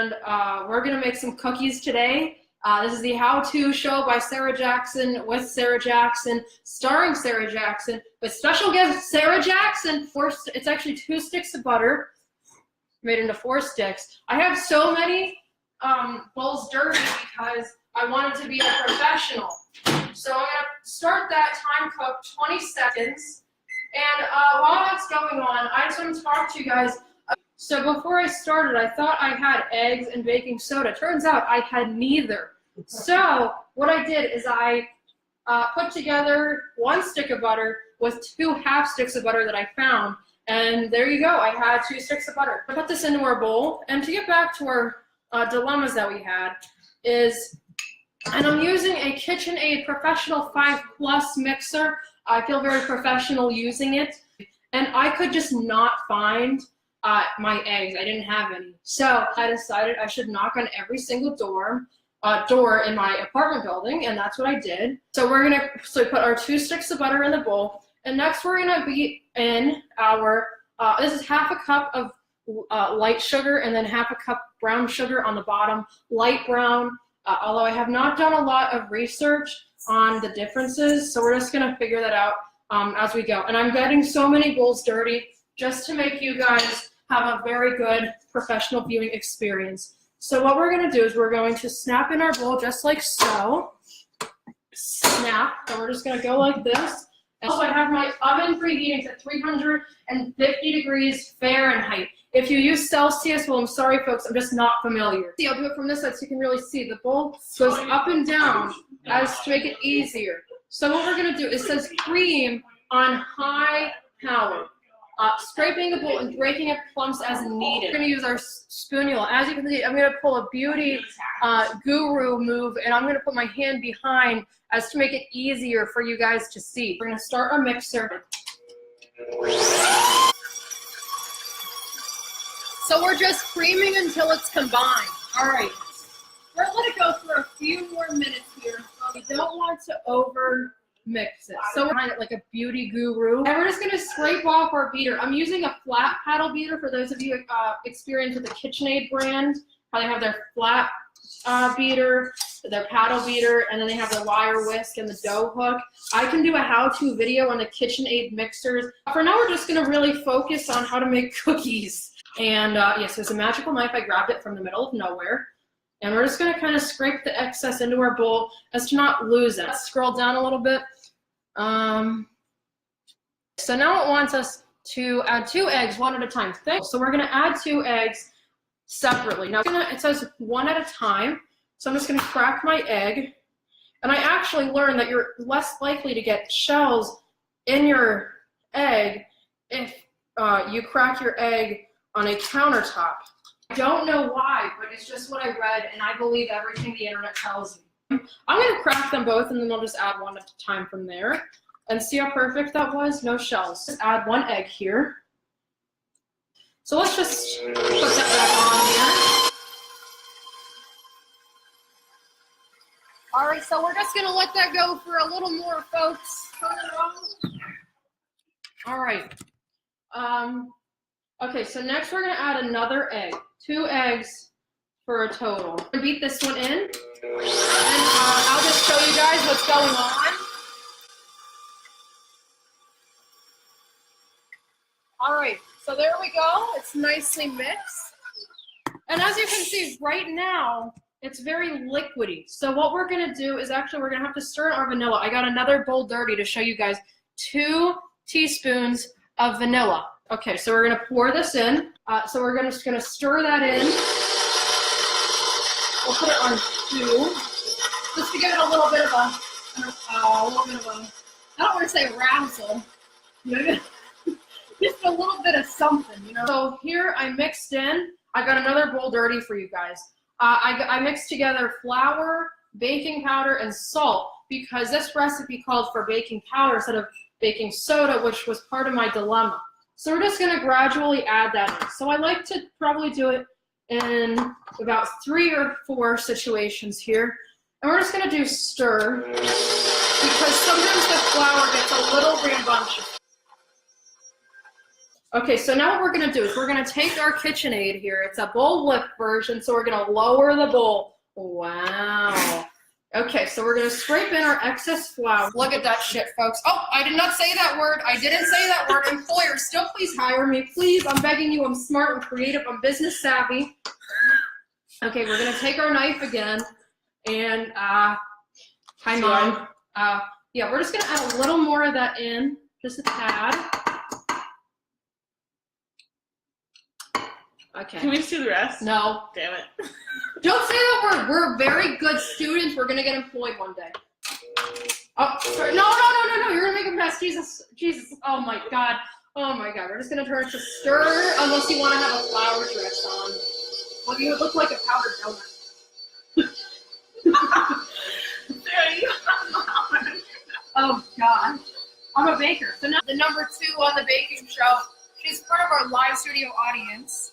And we're gonna make some cookies today. This is the how-to show by Sarah Jackson, with Sarah Jackson, starring Sarah Jackson, with special guest Sarah Jackson. It's actually 2 sticks of butter made into 4 sticks. I have so many bowls dirty because I wanted to be a professional. So I'm gonna start that time cook 20 seconds. And while that's going on, I just want to talk to you guys. So before I started, I thought I had eggs and baking soda. Turns out I had neither. So what I did is I put together 1 stick of butter with 2 half sticks of butter that I found. And there you go, I had 2 sticks of butter. I put this into our bowl. And to get back to our dilemmas that we had is, and I'm using a KitchenAid Professional 5+ mixer. I feel very professional using it. And I could just not find my eggs. I didn't have any. So I decided I should knock on every single door in my apartment building, and that's what I did. So we're gonna put our 2 sticks of butter in the bowl, and next we're gonna beat in our, this is half a cup of light sugar and then half a cup brown sugar on the bottom, light brown, although I have not done a lot of research on the differences, so we're just gonna figure that out as we go. And I'm getting so many bowls dirty just to make you guys have a very good professional viewing experience. So what we're gonna do is we're going to snap in our bowl just like so. Snap, and we're just gonna go like this. And also I have my oven preheating to 350 degrees Fahrenheit. If you use Celsius, well, I'm sorry folks, I'm just not familiar. See, I'll do it from this side so you can really see. The bowl goes up and down as to make it easier. So what we're gonna do, it says cream on high power. Scraping the bowl and breaking up clumps as needed. We're gonna use our spoonula. As you can see, I'm gonna pull a beauty guru move, and I'm gonna put my hand behind as to make it easier for you guys to see. We're gonna start our mixer. So we're just creaming until it's combined. All right, we're gonna let it go for a few more minutes here. We don't want to over mix it. So we're behind it like a beauty guru. And we're just gonna scrape off our beater. I'm using a flat paddle beater for those of you experienced with the KitchenAid brand. How they have their flat beater, their paddle beater, and then they have the wire whisk and the dough hook. I can do a how-to video on the KitchenAid mixers. For now, we're just gonna really focus on how to make cookies. And yes, there's a magical knife. I grabbed it from the middle of nowhere. And we're just gonna kind of scrape the excess into our bowl as to not lose it. Let's scroll down a little bit. So now it wants us to add 2 eggs, 1 at a time. So we're gonna add 2 eggs separately. Now it says 1 at a time. So I'm just gonna crack my egg. And I actually learned that you're less likely to get shells in your egg if you crack your egg on a countertop. I don't know why, but it's just what I read, and I believe everything the internet tells me. I'm gonna crack them both, and then I'll just add 1 at a time from there. And see how perfect that was? No shells. Just add 1 egg here. So let's just put that back on here. All right, so we're just gonna let that go for a little more, folks. All right. Okay, so next we're gonna add another egg. 2 eggs for a total. I'm gonna beat this one in, and I'll just show you guys what's going on. All right, so there we go. It's nicely mixed. And as you can see right now, it's very liquidy. So what we're gonna do is actually we're gonna have to stir in our vanilla. I got another bowl dirty to show you guys. 2 teaspoons of vanilla. Okay, so we're gonna pour this in. So we're just gonna stir that in. We'll put it on 2, just to give it a little bit of a I don't want to say razzle, just a little bit of something, you know. So here I mixed in. I got another bowl dirty for you guys. I mixed together flour, baking powder, and salt because this recipe called for baking powder instead of baking soda, which was part of my dilemma. So we're just gonna gradually add that in. So I like to probably do it in about 3 or 4 situations here. And we're just gonna do stir because sometimes the flour gets a little rambunctious. Okay, so now what we're gonna do is we're gonna take our KitchenAid here. It's a bowl lift version, so we're gonna lower the bowl. Wow. Okay, so we're gonna scrape in our excess flour. Look at that shit, folks. Oh, I did not say that word. I didn't say that word. Employers, still please hire me. Please, I'm begging you. I'm smart, I'm creative, I'm business savvy. Okay, we're gonna take our knife again and hi Mom. Yeah, we're just gonna add a little more of that in, just a tad. Okay. Can we just do the rest? No. Damn it. Don't say that word. We're very good students. We're gonna get employed one day. Oh, sorry. No. You're gonna make a mess. Jesus. Oh my God. We're just gonna turn it to stir, unless you want to have a flour dress on. Well, you look like a powdered donut. Oh God. I'm a baker. So now the number 2 on the baking show. She's part of our live studio audience.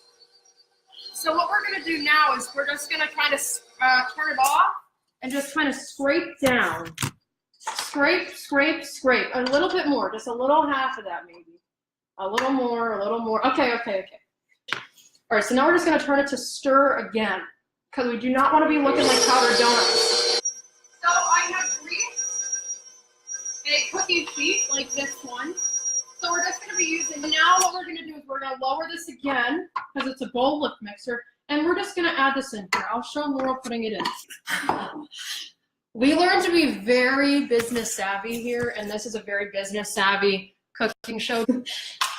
So what we're gonna do now is we're just gonna kind of turn it off and just kind of scrape down. Scrape. A little bit more, just a little half of that maybe. A little more. Okay. All right, so now we're just gonna turn it to stir again because we do not want to be looking like powdered donuts. So I have greased a cookie sheet like this one. So we're just going to be using, now what we're going to do is we're going to lower this again, because it's a bowl lift mixer, and we're just going to add this in here. I'll show Laurel putting it in. We learned to be very business savvy here, and this is a very business savvy cooking show.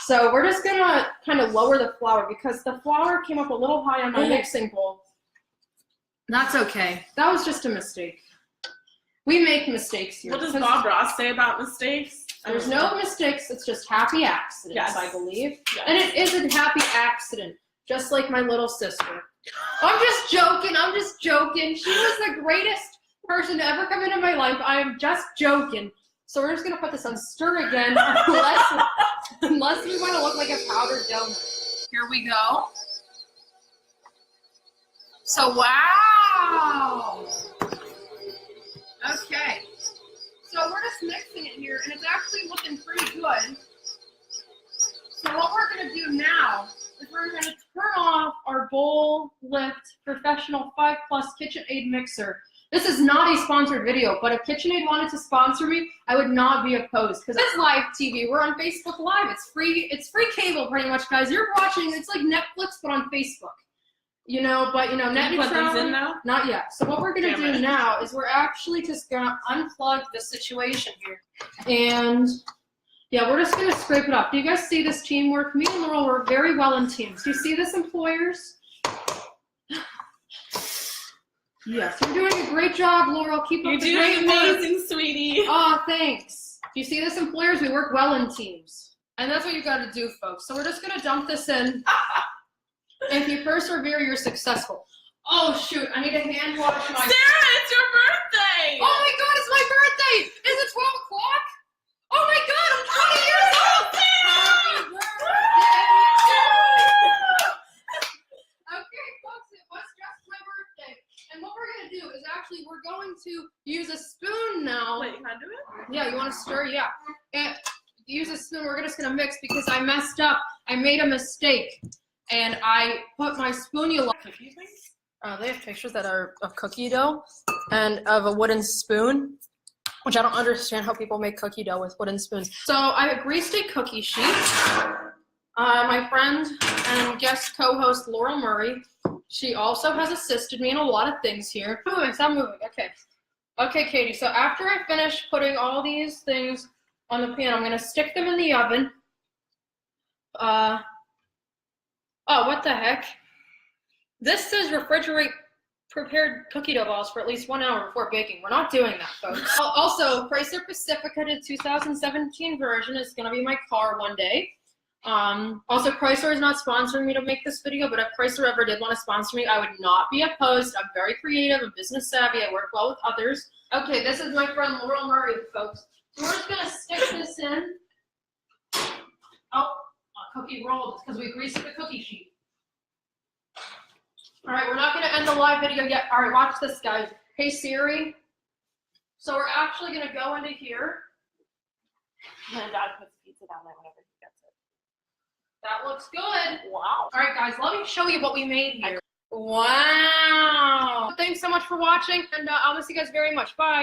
So we're just going to kind of lower the flour, because the flour came up a little high on my mixing bowl. That's okay. That was just a mistake. We make mistakes here. What does Bob Ross say about mistakes? There's no mistakes, it's just happy accidents, yes. I believe. Yes. And it is a happy accident, just like my little sister. I'm just joking. She was the greatest person to ever come into my life. I am just joking. So we're just going to put this on stir again, unless we want to look like a powdered donut. Here we go. So, wow. Okay. So we're just mixing it here, and it's actually looking pretty good. So what we're going to do now is we're going to turn off our bowl lift professional 5+ KitchenAid mixer. This is not a sponsored video, but if KitchenAid wanted to sponsor me, I would not be opposed, because it's live TV. We're on Facebook Live. It's free cable pretty much, guys. You're watching, it's like Netflix, but on Facebook. Net neutrality, not yet. So what we're going to do now is we're actually just going to unplug the situation here. And, yeah, we're just going to scrape it off. Do you guys see this teamwork? Me and Laurel work very well in teams. Do you see this, employers? Yes, you're doing a great job, Laurel. Keep up the great work. You're doing amazing, sweetie. Oh, thanks. Do you see this, employers? We work well in teams. And that's what you got to do, folks. So we're just going to dump this in. If you persevere, you're successful. Oh, shoot. I need to hand wash my... Sarah, it's your birthday! Oh, my God, it's my birthday! Is it 12 o'clock? Oh, my God, I'm 20 years old! Happy birthday! Okay, folks, it was just my birthday. And what we're going to do is actually we're going to use a spoon now. Wait, how do it? Yeah, you want to stir? Yeah. And use a spoon. We're just going to mix because I messed up. I made a mistake. And I put my spoonula. They have pictures that are of cookie dough and of a wooden spoon, which I don't understand how people make cookie dough with wooden spoons. So I greased a cookie sheet. My friend and guest co-host Laurel Murray, she also has assisted me in a lot of things here. Stop moving. Okay. Okay, Katie. So after I finish putting all these things on the pan, I'm going to stick them in the oven. Oh, what the heck? This says refrigerate prepared cookie dough balls for at least 1 hour before baking. We're not doing that, folks. Also, Chrysler Pacifica, the 2017 version, is going to be my car one day. Also, Chrysler is not sponsoring me to make this video, but if Chrysler ever did want to sponsor me, I would not be opposed. I'm very creative and business savvy. I work well with others. Okay, this is my friend Laurel Murray, folks. So we're just going to stick this in. Oh. Cookie rolled because we greased the cookie sheet. All right, we're not going to end the live video yet. All right, watch this, guys. Hey, Siri. So we're actually going to go into here. And Dad puts pizza down there whenever he gets it. That looks good. Wow. All right, guys, let me show you what we made here. Wow. Thanks so much for watching, and I'll miss you guys very much. Bye.